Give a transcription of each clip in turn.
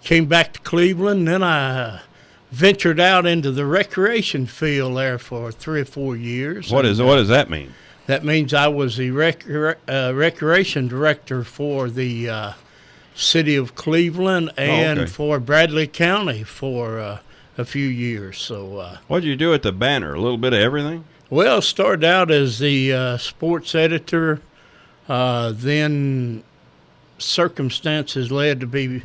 came back to Cleveland. Then I ventured out into the recreation field there for 3 or 4 years. What does that mean? That means I was the recreation director for the city of Cleveland and for Bradley County for a few years. So, what did you do at the Banner? A little bit of everything? Well, started out as the sports editor. Then circumstances led to be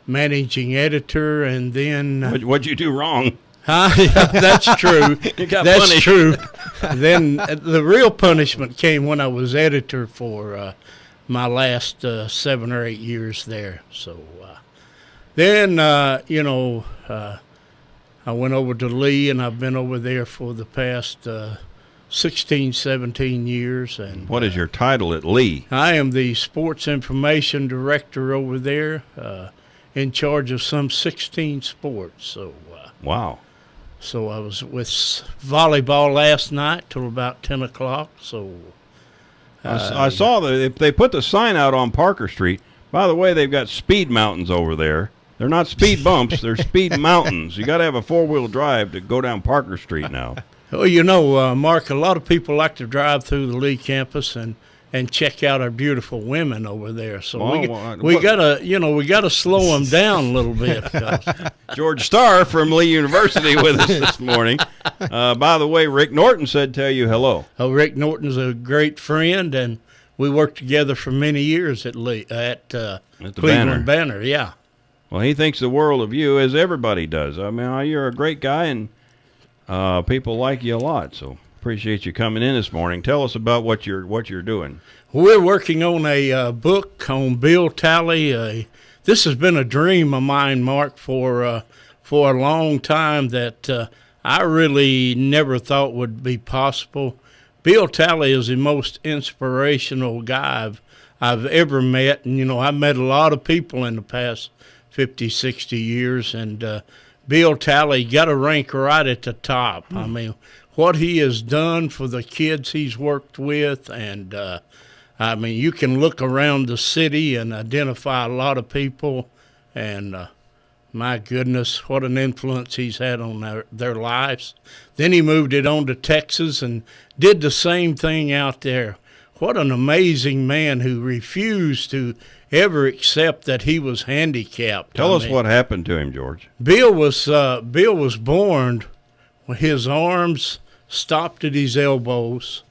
managing editor, and then what'd you do wrong? Yeah, that's true. You got that's punished. true. Then the real punishment came when I was editor for my last 7 or 8 years there. So then I went over to Lee, and I've been over there for the past 16, 17 years. And what is your title at Lee? I am the sports information director over there, in charge of some 16 sports. So wow. So I was with volleyball last night till about 10 o'clock. So I saw that they put the sign out on Parker Street. By the way, they've got speed mountains over there. They're not speed bumps. They're speed mountains. You got to have a 4-wheel drive to go down Parker Street now. Well, Mark, a lot of people like to drive through the Lee campus and check out our beautiful women over there. So we gotta slow them down a little bit. George Starr from Lee University with us this morning. By the way, Rick Norton said tell you hello. Oh, Rick Norton's a great friend, and we worked together for many years at the Cleveland Banner. Yeah. Well, he thinks the world of you, as everybody does. I mean, you're a great guy, and people like you a lot. So appreciate you coming in this morning. Tell us about what you're doing. We're working on a book on Bill Talley. This has been a dream of mine, Mark, for a long time that I really never thought would be possible. Bill Talley is the most inspirational guy I've ever met. And, I've met a lot of people in the past 50, 60 years, and Bill Talley got to rank right at the top. I mean, what he has done for the kids he's worked with, and you can look around the city and identify a lot of people, and my goodness, what an influence he's had on their lives. Then he moved it on to Texas and did the same thing out there. What an amazing man who refused to ever accept that he was handicapped. Tell us what happened to him, George. Bill was born with his arms stopped at his elbows,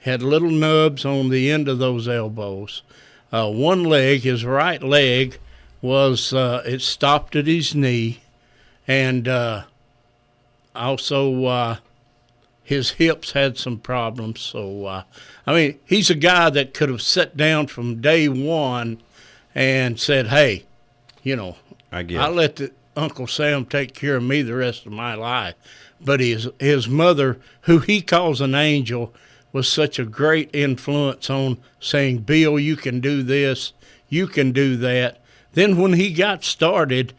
had little nubs on the end of those elbows. One leg, his right leg, it stopped at his knee, and also his hips had some problems. So, he's a guy that could have sat down from day one and said, hey, I'll let Uncle Sam take care of me the rest of my life. But his mother, who he calls an angel, was such a great influence on saying, Bill, you can do this, you can do that. Then when he got started,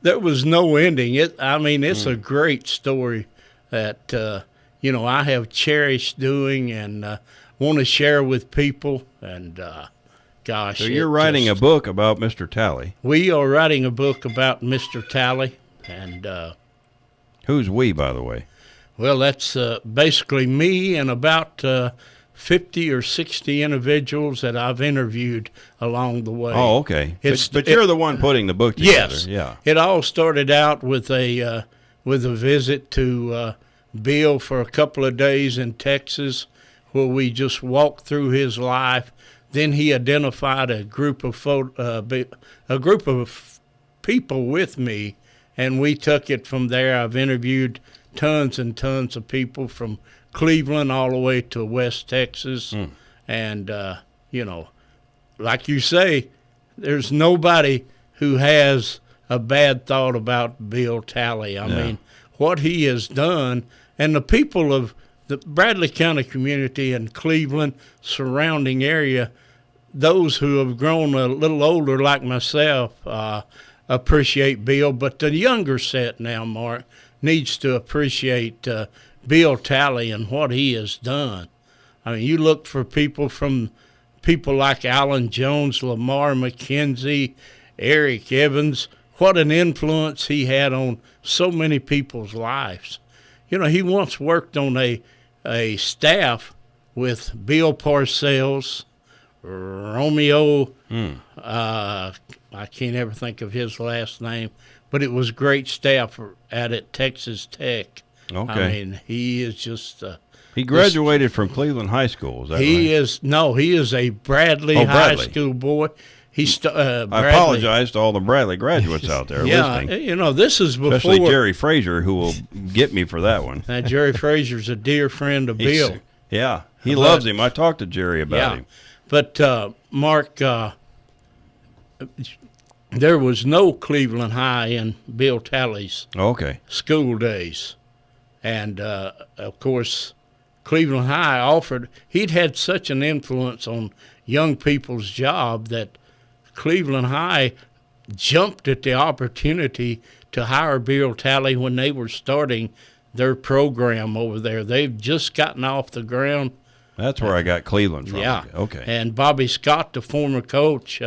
there was no ending. It's a great story that, I have cherished doing and want to share with people. And, gosh. So you're writing a book about Mr. Talley. We are writing a book about Mr. Talley. And who's we, by the way? Well, that's basically me and about 50 or 60 individuals that I've interviewed along the way. Oh, okay. But you're the one putting the book together. Yes. Yeah. It all started out with a visit to Bill for a couple of days in Texas, where we just walked through his life. Then he identified a group of people with me, and we took it from there. I've interviewed tons and tons of people from Cleveland all the way to West Texas. And, like you say, there's nobody who has a bad thought about Bill Talley. I mean, what he has done, and the people of the Bradley County community and Cleveland surrounding area, those who have grown a little older like myself appreciate Bill, but the younger set now, Mark, needs to appreciate Bill Talley and what he has done. I mean, you look for people like Alan Jones, Lamar McKenzie, Eric Evans, what an influence he had on so many people's lives. You know, he once worked on a staff with Bill Parcells, Romeo, I can't ever think of his last name, but it was great staff out at Texas Tech. Okay. I mean, he is just... he graduated from Cleveland High School, is that right? He is a Bradley High School boy. I apologize to all the Bradley graduates out there listening. You know, this is before... Especially Jerry Frazier, who will get me for that one. Now, Jerry Frazier's a dear friend of Bill. Yeah, he loves him. I talked to Jerry about him. But, Mark, there was no Cleveland High in Bill Talley's school days. And, of course, Cleveland High he'd had such an influence on young people's job that Cleveland High jumped at the opportunity to hire Bill Talley when they were starting their program over there. They've just gotten off the ground. That's where I got Cleveland from. Yeah. Okay. And Bobby Scott, the former coach,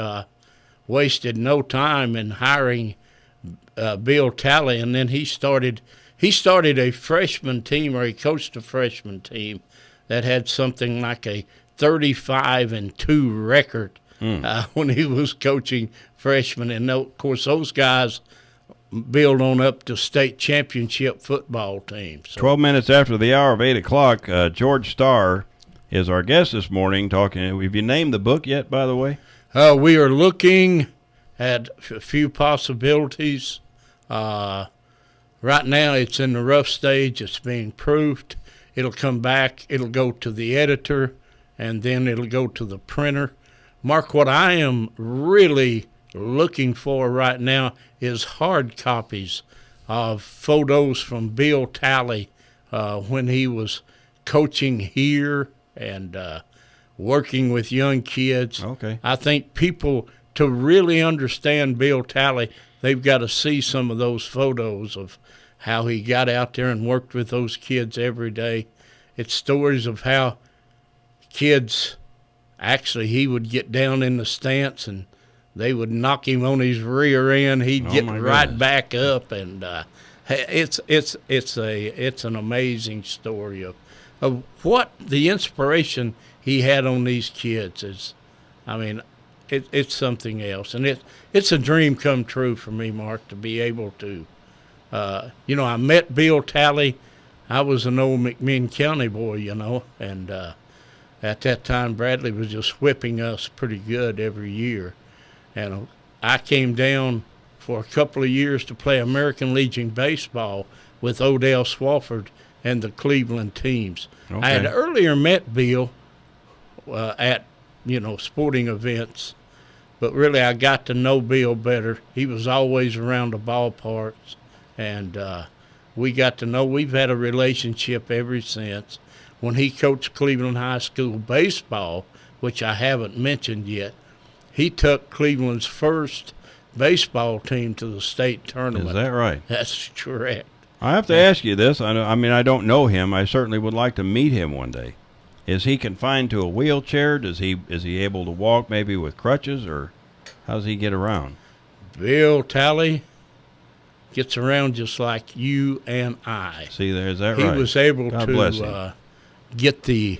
wasted no time in hiring Bill Talley, and then he started a freshman team, or he coached a freshman team that had something like a 35-2 record when he was coaching freshmen. And, of course, those guys build on up to state championship football teams. So. 12 minutes after the hour of 8 o'clock, George Starr is our guest this morning talking. Have you named the book yet, by the way? We are looking at a few possibilities. Right now it's in the rough stage. It's being proofed. It'll come back. It'll go to the editor, and then it'll go to the printer. Mark, what I am really looking for right now is hard copies of photos from Bill Talley when he was coaching here and working with young kids. Okay. I think people, to really understand Bill Talley, they've got to see some of those photos of how he got out there and worked with those kids every day. It's stories of how kids, actually, he would get down in the stance and they would knock him on his rear end. He'd get right back up, and it's an amazing story of what the inspiration he had on these kids is. I mean, it's something else, and it's a dream come true for me, Mark, to be able to. I met Bill Talley. I was an old McMinn County boy, and at that time Bradley was just whipping us pretty good every year. And I came down for a couple of years to play American Legion baseball with Odell Swafford and the Cleveland teams. Okay. I had earlier met Bill at, sporting events, but really I got to know Bill better. He was always around the ballparks, and we got to know. We've had a relationship ever since. When he coached Cleveland High School baseball, which I haven't mentioned yet, he took Cleveland's first baseball team to the state tournament. Is that right? That's correct. I have to ask you this. I don't know him. I certainly would like to meet him one day. Is he confined to a wheelchair? Is he able to walk maybe with crutches, or how does he get around? Bill Talley gets around just like you and I. See, there's that right. He was able God bless him. to get the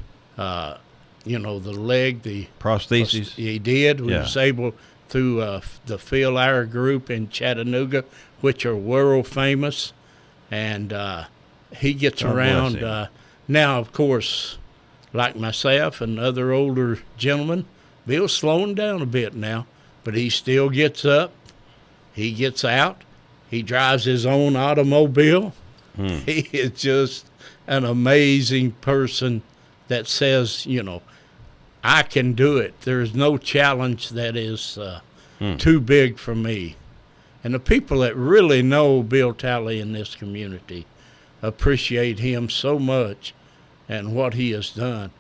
the leg, the prosthesis. He did. He was able through the Phil Eyre group in Chattanooga, which are world famous, and he gets God around. Now, of course, like myself and other older gentlemen, Bill's slowing down a bit now, but he still gets up. He gets out. He drives his own automobile. He is just an amazing person that says, I can do it. There's no challenge that is too big for me. And the people that really know Bill Talley in this community appreciate him so much and what he has done.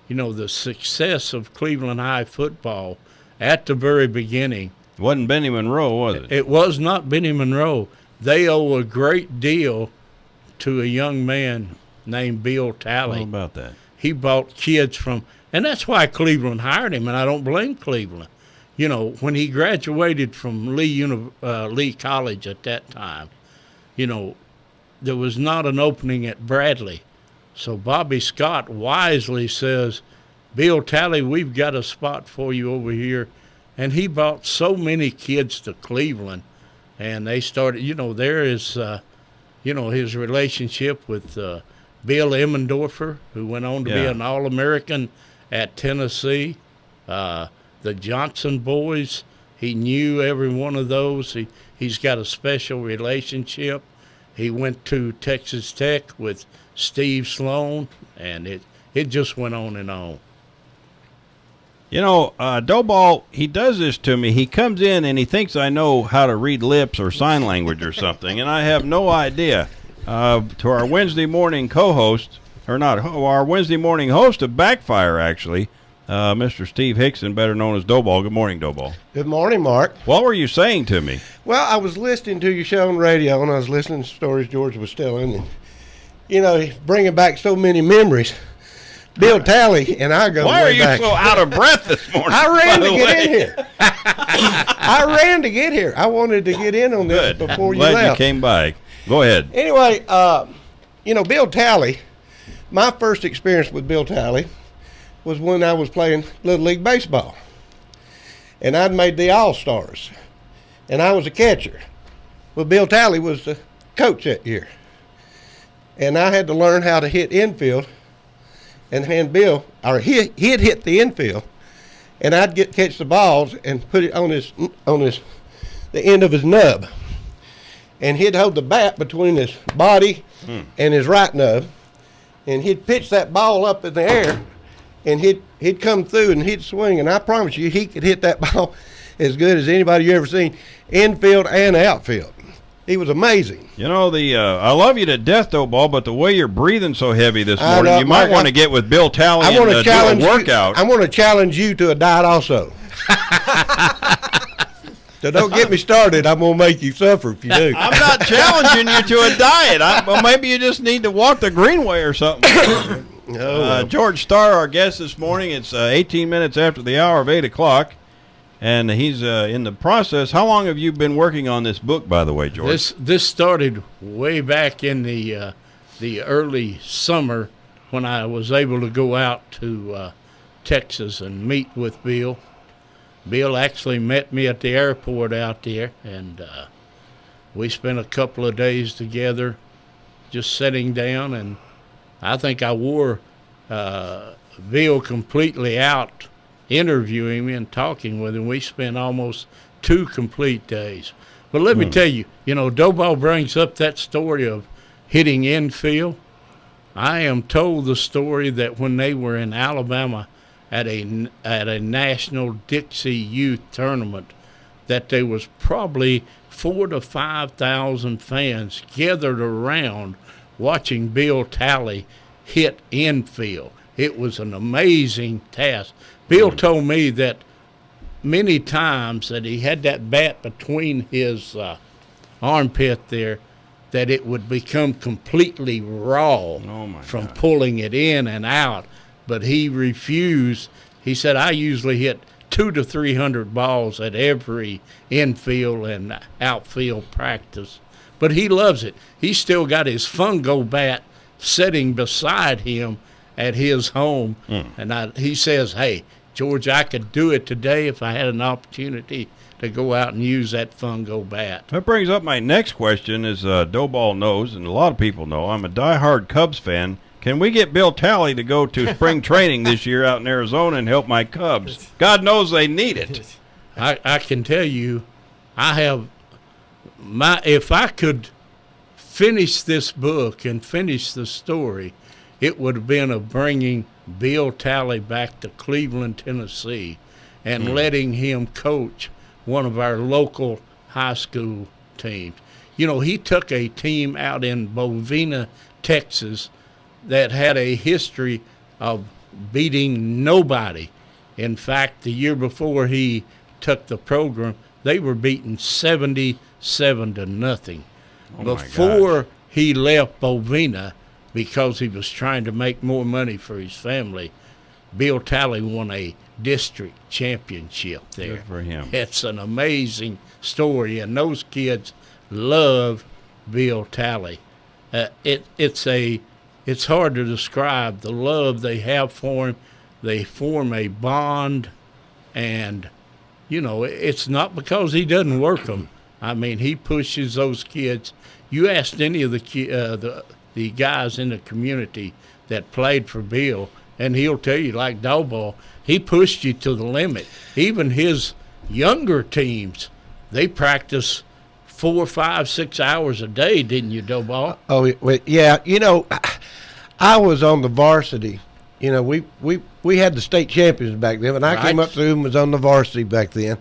The success of Cleveland High football at the very beginning. It wasn't Benny Monroe, was it? It was not Benny Monroe. They owe a great deal to a young man named Bill Talley. How about that? He bought kids from, and that's why Cleveland hired him, and I don't blame Cleveland. you know, when he graduated from Lee College at that time, you know, there was not an opening at Bradley. So Bobby Scott wisely says, Bill Talley, we've got a spot for you over here. And he brought so many kids to Cleveland. And they started, you know, there is, you know, his relationship with Bill Emmendorfer, who went on to be an All-American at Tennessee. The Johnson boys, he knew every one of those. He's got a special relationship. He went to Texas Tech with Steve Sloan, and it just went on and on. You know, Doughball, he does this to me. He comes in and he thinks I know how to read lips or sign language or something, and I have no idea. To our Wednesday morning co-host, or not, our Wednesday morning host of Backfire, actually, Mr. Steve Hickson, better known as Doughball. Good morning, Doughball. Good morning, Mark. What were you saying to me? Well, I was listening to your show on radio, and I was listening to stories George was telling, and, you know, bringing back so many memories. Bill Talley and I go Why way are you back. so out of breath this morning? I ran by to the get way? in here. I ran to get here. I wanted to get in on this Good. before you Glad left. you came by. Go ahead. Anyway, you know, Bill Talley, my first experience with Bill Talley was when I was playing Little League Baseball. And I'd made the All-Stars. And I was a catcher. Well, Bill Talley was the coach that year. And I had to learn how to hit infield and hand Bill, or he'd hit the infield, and I'd catch the balls and put it on the end of his nub. And he'd hold the bat between his body and his right nub, and he'd pitch that ball up in the air, and he'd come through and he'd swing, and I promise you he could hit that ball as good as anybody you ever seen, infield and outfield. He was amazing. You know, I love you to death, Doughball, but the way you're breathing so heavy this morning, you might want to get with Bill Talley and do a workout. I'm going to challenge you to a diet also. So don't get me started. I'm going to make you suffer if you do. I'm not challenging you to a diet. Well, maybe you just need to walk the Greenway or something. George Starr, our guest this morning. It's 18 minutes after the hour of 8 o'clock. And he's in the process. How long have you been working on this book, by the way, George? This started way back in the early summer when I was able to go out to Texas and meet with Bill. Bill actually met me at the airport out there, and we spent a couple of days together just sitting down, and I think I wore Bill completely out interviewing me and talking with him. We spent almost 2 complete days. But let me tell you, you know, Doughball brings up that story of hitting infield. I am told the story that when they were in Alabama at a national Dixie Youth tournament, that there was probably 4,000 to 5,000 fans gathered around watching Bill Talley hit infield. It was an amazing task. Bill told me that many times that he had that bat between his armpit there, that it would become completely raw from pulling it in and out. But he refused. He said, I usually hit 200 to 300 balls at every infield and outfield practice. But he loves it. He's still got his fungo bat sitting beside him at his home. And he says, hey, George, I could do it today if I had an opportunity to go out and use that fungo bat. That brings up my next question. As Doughball knows, and a lot of people know, I'm a diehard Cubs fan. Can we get Bill Talley to go to spring training this year out in Arizona and help my Cubs? God knows they need it. I can tell you, if I could finish this book and finish the story, it would have been of bringing Bill Talley back to Cleveland, Tennessee, and letting him coach one of our local high school teams. You know, he took a team out in Bovina, Texas, that had a history of beating nobody. In fact, the year before he took the program, they were beaten 77-0. Before he left Bovina, because he was trying to make more money for his family, Bill Talley won a district championship there. Good for him. It's an amazing story, and those kids love Bill Talley. It's hard to describe the love they have for him. They form a bond, and it's not because he doesn't work them. I mean, he pushes those kids. You asked any of the guys in the community that played for Bill, and he'll tell you, like Dawball, he pushed you to the limit. Even his younger teams, they practice 4, 5, 6 hours a day, didn't you, Dawball? Oh, yeah. I was on the varsity. We had the state champions back then, and I came up through and was on the varsity back then.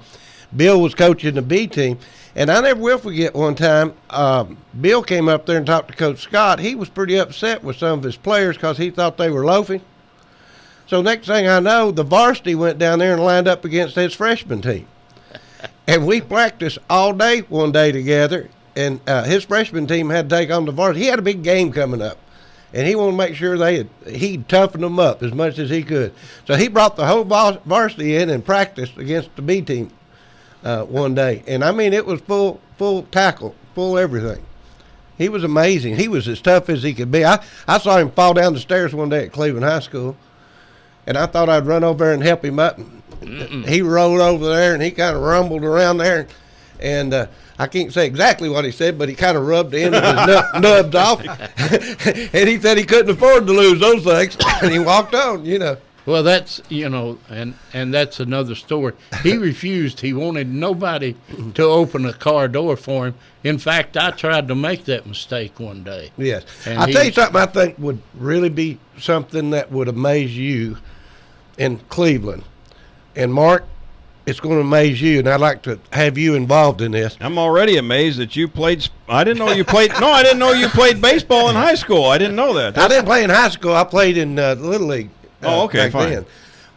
Bill was coaching the B team, and I never will forget one time, Bill came up there and talked to Coach Scott. He was pretty upset with some of his players because he thought they were loafing. So next thing I know, the varsity went down there and lined up against his freshman team. And we practiced all day one day together, and his freshman team had to take on the varsity. He had a big game coming up, and he wanted to make sure he'd toughen them up as much as he could. So he brought the whole varsity in and practiced against the B team one day. And, I mean, it was full tackle, full everything. He was amazing. He was as tough as he could be. I saw him fall down the stairs one day at Cleveland High School, and I thought I'd run over there and help him up. He rolled over there, and he kind of rumbled around there, and I can't say exactly what he said, but he kind of rubbed the end of his nubs off, and he said he couldn't afford to lose those things, and he walked on, Well, that's, and that's another story. He refused. He wanted nobody to open a car door for him. In fact, I tried to make that mistake one day. Yes. And I'll tell you something I think would really be something that would amaze you in Cleveland. And, Mark, it's going to amaze you, and I'd like to have you involved in this. I'm already amazed that you played. I didn't know you played. No, I didn't know you played baseball in high school. I didn't know that. I didn't play in high school. I played in Little League. Okay, fine. Then.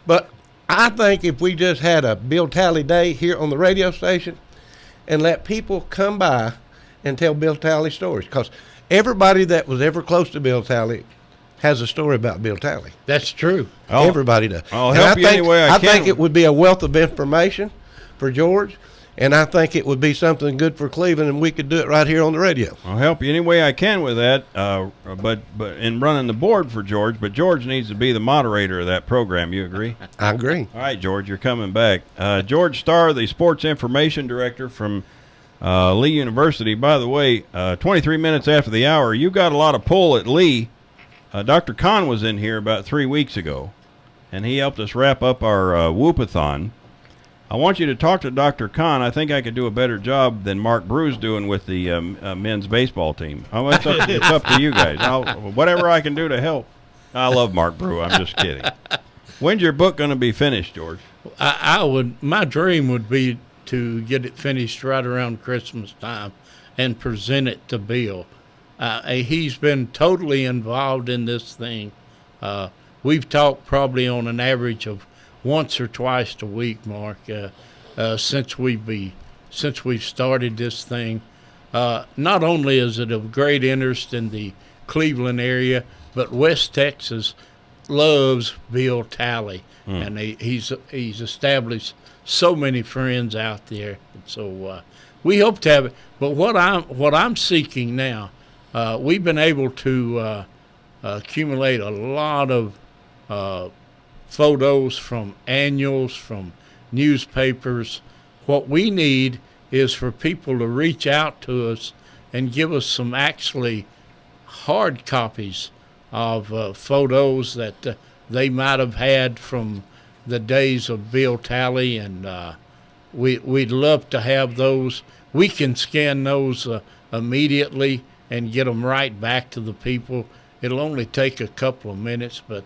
But I think if we just had a Bill Talley Day here on the radio station and let people come by and tell Bill Talley stories, because everybody that was ever close to Bill Talley has a story about Bill Talley. That's true. Everybody does. I'll help you any way I can. I think it would be a wealth of information for George, and I think it would be something good for Cleveland, and we could do it right here on the radio. I'll help you any way I can with that, but in running the board for George. But George needs to be the moderator of that program. You agree? I agree. All right, George, you're coming back. George Starr, the sports information director from Lee University. By the way, 23 minutes after the hour, you got a lot of pull at Lee. Dr. Kahn was in here about 3 weeks ago, and he helped us wrap up our Whoop-a-thon. I want you to talk to Dr. Kahn. I think I could do a better job than Mark Brew's doing with the men's baseball team. It's up to you guys. Whatever I can do to help. I love Mark Brew. I'm just kidding. When's your book going to be finished, George? My dream would be to get it finished right around Christmas time and present it to Bill. He's been totally involved in this thing. We've talked probably on an average of once or twice a week, Mark, since we've started this thing. Not only is it of great interest in the Cleveland area, but West Texas loves Bill Talley, and he's established so many friends out there. So we hope to have it. But what I'm seeking now. We've been able to accumulate a lot of photos from annuals, from newspapers. What we need is for people to reach out to us and give us some actually hard copies of photos that they might have had from the days of Bill Talley, and we'd love to have those. We can scan those immediately and get them right back to the people. It'll only take a couple of minutes, but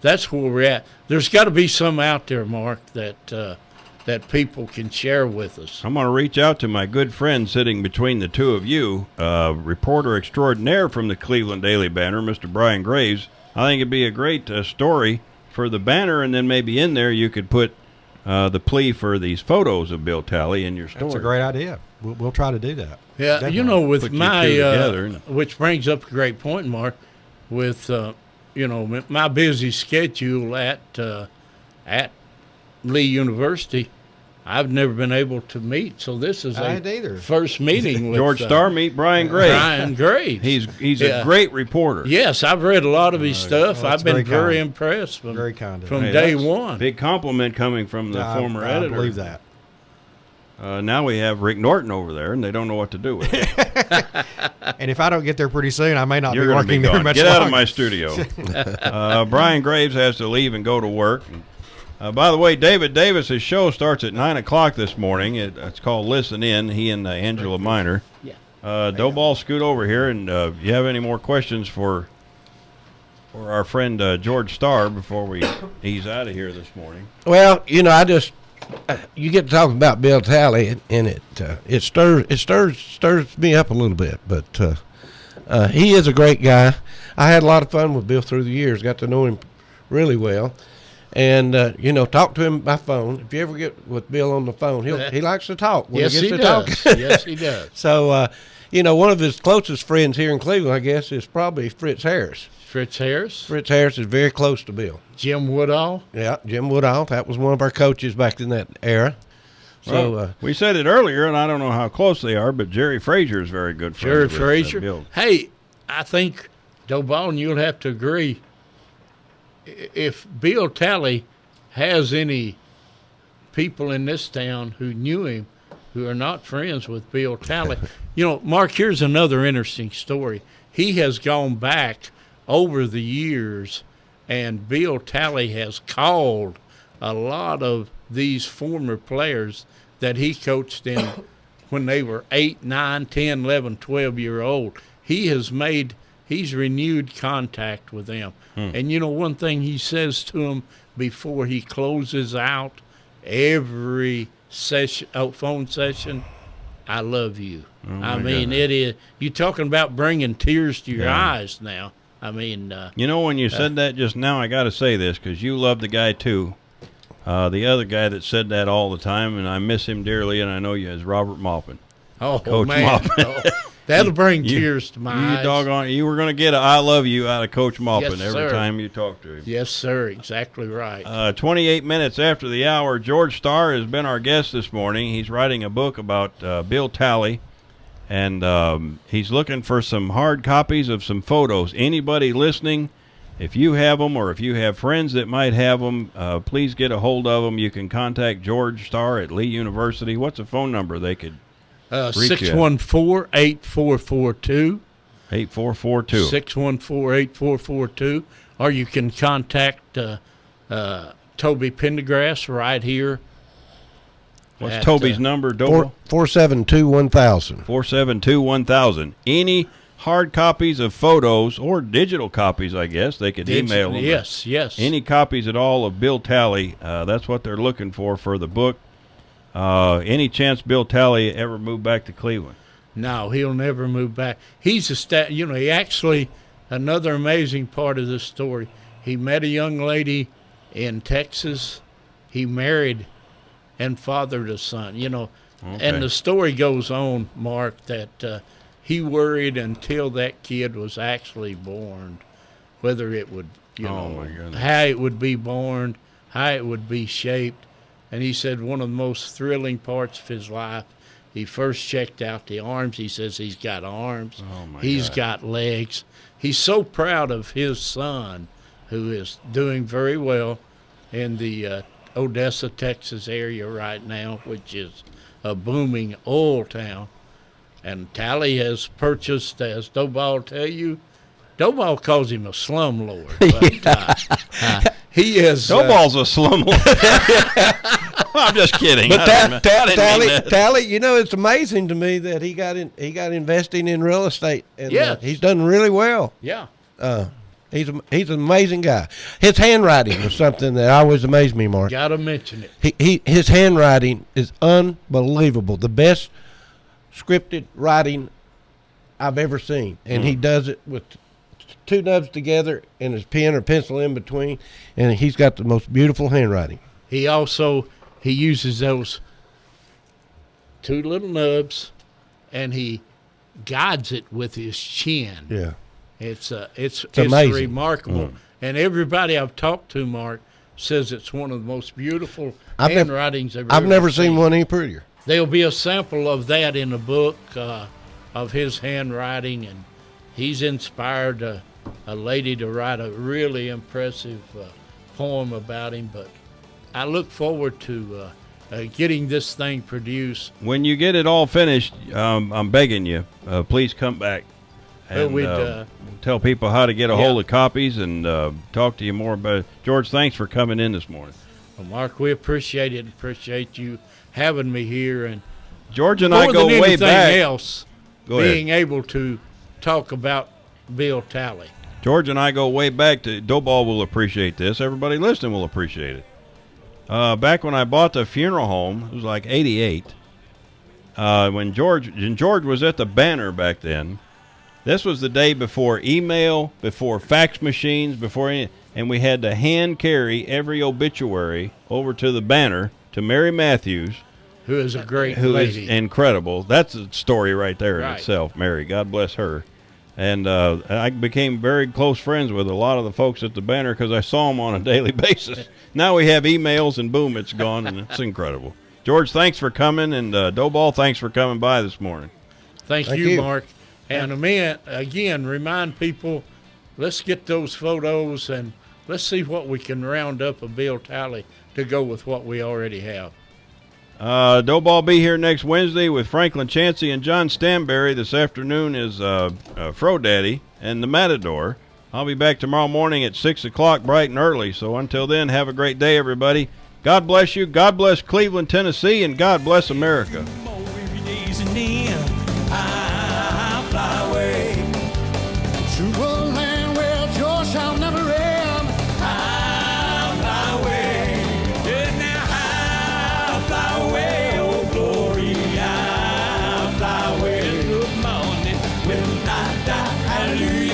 that's where we're at. There's got to be some out there, Mark, that people can share with us. I'm going to reach out to my good friend sitting between the two of you, reporter extraordinaire from the Cleveland Daily Banner, Mr. Brian Graves. I think it'd be a great story for the Banner, and then maybe in there you could put the plea for these photos of Bill Talley in your story. That's a great idea. We'll try to do that. Yeah, Definitely. with Put my, you two together, which brings up a great point, Mark, with, my busy schedule at Lee University, I've never been able to meet. So this is I hadn't either. first meeting with George Starr, meet Brian Graves. Brian Graves. He's Yeah. a great reporter. Yes, I've read a lot of his stuff. well, I've that's been very very kind. impressed from, Very kind of from him. day that's one. Big compliment coming from the former I editor. believe that. Now we have Rick Norton over there, and they don't know what to do with it. And if I don't get there pretty soon, I may not You're be going to working be there gone. much Get out of longer. my studio. Brian Graves has to leave and go to work. By the way, David Davis's show starts at 9 o'clock this morning. It's called Listen In. He and Angela Miner. Yeah. Doughball, scoot over here, and you have any more questions for our friend George Starr before he's out of here this morning? Well, you get to talking about Bill Talley, and it stirs me up a little bit. But he is a great guy. I had a lot of fun with Bill through the years. Got to know him really well, and talk to him by phone. If you ever get with Bill on the phone, he likes to talk. When Yes, he he gets to does. talking. Yes, he does. So, one of his closest friends here in Cleveland, I guess, is probably Fritz Harris. Fritz Harris, Fritz Harris is very close to Bill. Jim Woodall. Yeah, Jim Woodall. That was one of our coaches back in that era. So, Well, we said it earlier, and I don't know how close they are, but Jerry Frazier is very good friends Jerry with Frazier. Bill. Hey, I think, Doughball, and you'll have to agree, if Bill Talley has any people in this town who knew him who are not friends with Bill Talley. Mark, here's another interesting story. He has gone back over the years, and Bill Talley has called a lot of these former players that he coached in when they were 8, 9, 10, 11, 12 year old. He's renewed contact with them. And one thing he says to them before he closes out every phone session, I love you. I mean, goodness. it is, you're talking about bringing tears to your eyes now. I mean, When you said that just now, I got to say this because you love the guy too. The other guy that said that all the time, and I miss him dearly, and I know you, is Robert Maupin. oh, Coach man. Maupin. Oh, that'll bring tears to my eyes. You were going to get a I love you out of Coach Maupin Yes, every sir. time you talk to him. Yes, sir. Exactly right. 28 minutes after the hour, George Starr has been our guest this morning. He's writing a book about Bill Talley, and he's looking for some hard copies of some photos. Anybody listening, if you have them or if you have friends that might have them, please get a hold of them. You can contact George Starr at Lee University. What's the phone number they could reach you? 614-8442. 8442. 614-8442. Or you can contact Toby Pendergrass right here. What's at, Toby's number, Doble? 472-1000. 472-1000. Any hard copies of photos or digital copies, I guess. They could email them. Yes, yes. Any copies at all of Bill Talley. That's what they're looking for the book. Any chance Bill Talley ever moved back to Cleveland? No, he'll never move back. He's he actually, another amazing part of this story, he met a young lady in Texas. He married and fathered a son, Okay. And the story goes on, Mark, that he worried until that kid was actually born, whether it would, my goodness. how it would be born, how it would be shaped. And he said one of the most thrilling parts of his life, he first checked out the arms. He says he's got arms. Oh, my He's God. got legs. He's so proud of his son, who is doing very well in the Odessa, Texas area right now, which is a booming oil town. And Talley has purchased, as Doughball tell you, Doughball calls him a slumlord. But, he is. Snowball's a slumlord. I'm just kidding. But I didn't mean that. Talley, it's amazing to me that he got investing in real estate, and Yes. he's done really well. Yeah. He's an amazing guy. His handwriting was something that always amazed me, Mark. Got to mention it. His handwriting is unbelievable. The best scripted writing I've ever seen, and he does it with two nubs together and his pen or pencil in between, and he's got the most beautiful handwriting. He uses those two little nubs, and he guides it with his chin. Yeah. It's amazing. remarkable. And everybody I've talked to, Mark, says it's one of the most beautiful I've never- handwritings I've never seen one any prettier. There'll be a sample of that in the book of his handwriting, and he's inspired a lady to write a really impressive poem about him. But I look forward to getting this thing produced. When you get it all finished, I'm begging you, please come back Well, and we'd, tell people how to get a hold yeah. of copies and talk to you more about it. George, thanks for coming in this morning. Well, Mark, we appreciate it. Appreciate you having me here, and George and more I go than way anything back. else, Go ahead. being able to talk about Bill Talley. George and I go way back to Doughball will appreciate this. Everybody listening will appreciate it. Back when I bought the funeral home, it was like '88. When George was at the Banner back then. This was the day before email, before fax machines, and we had to hand carry every obituary over to the Banner to Mary Matthews, Who is a great who is lady. incredible. That's a story right there in Right. itself, Mary. God bless her. And I became very close friends with a lot of the folks at the Banner because I saw them on a daily basis. Now we have emails, and boom, it's gone, and it's incredible. George, thanks for coming, and Doughball, thanks for coming by this morning. Thank Thank you, you. Mark. And again, remind people, let's get those photos and let's see what we can round up of Bill Talley to go with what we already have. Doughball be here next Wednesday with Franklin Chansey and John Stanberry. This afternoon is Fro Daddy and the Matador. I'll be back tomorrow morning at 6 o'clock bright and early. So until then, have a great day, everybody. God bless you. God bless Cleveland, Tennessee, and God bless America. More weary days and then I'll fly away to a land where joy shall never end. I'll fly away, yeah, now I'll fly away, oh glory, I'll fly away. Good morning, when I die, hallelujah.